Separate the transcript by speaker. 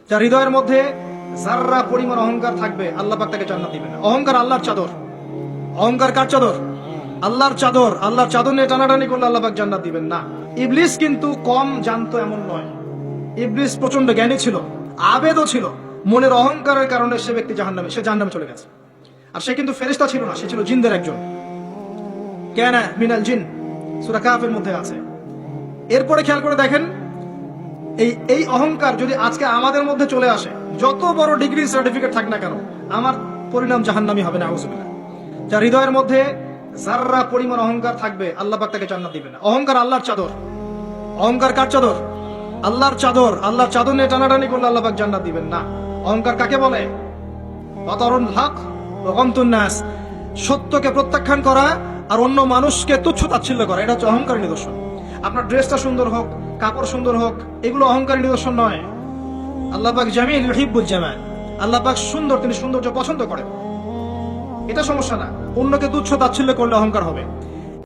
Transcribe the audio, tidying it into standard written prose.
Speaker 1: যার হৃদয়ের মধ্যে যাররা পরিমাণ অহংকার থাকবে আল্লাহ পাক তাকে জান্নাত দিবেন না। অহংকার আল্লাহর চাদর। অহংকার কার চাদর? আল্লাহর চাদর। আল্লাহর চাদর নিয়ে টানাটানি করলে আল্লাহ পাক জান্নাত দিবেন না। ইবলিস কিন্তু কম জানতো এমন নয়। ইবলিস প্রচন্ড জ্ঞানী ছিল, আবেদও ছিল। মনের অহংকারের কারণে সে ব্যক্তি জাহান্নামে চলে গেছে। আর সে কিন্তু ফেরেশতা ছিল না, সে ছিল জিনদের একজন। কানা মিনাল জিন, সূরা কাফের মধ্যে আছে। এরপরে খেয়াল করে দেখেন, এই অহংকার যদি আজকে আমাদের মধ্যে চলে আসে, যত বড় ডিগ্রি সার্টিফিকেট থাক না কেন, আমার পরিণাম জাহান্নামী হবে না, আউযুবিল্লাহ। যার হৃদয়ের মধ্যে যাররা পরিমাণ অহংকার থাকবে আল্লাহ পাক তাকে জান্নাত দিবেন না। অহংকার আল্লাহর চাদর। অহংকার কার চাদর? আল্লাহর চাদর। আল্লাহর চাদর নিয়ে টানাটানি করলে আল্লাহ পাক জান্নাত দিবেন না। অহংকার কাকে বলে? বাতারুল হক ওয়া গামতুন নাস, সত্যকে প্রত্যাখ্যান করা আর অন্য মানুষকে তুচ্ছ তাচ্ছিল্য করা, এটা হচ্ছে অহংকারের নিদর্শন। আপনার ড্রেসটা সুন্দর হোক, কাপড় সুন্দর হোক, এগুলো অহংকারের নিদর্শন নয়। আল্লাহ পাক জামিল ইউহিব্বুল জামাল, আল্লাহ পাক সুন্দর, তিনি সৌন্দর্য পছন্দ করেন, এটা সমস্যা না। অন্যকে তুচ্ছ তাচ্ছিল্য করলে অহংকার হবে।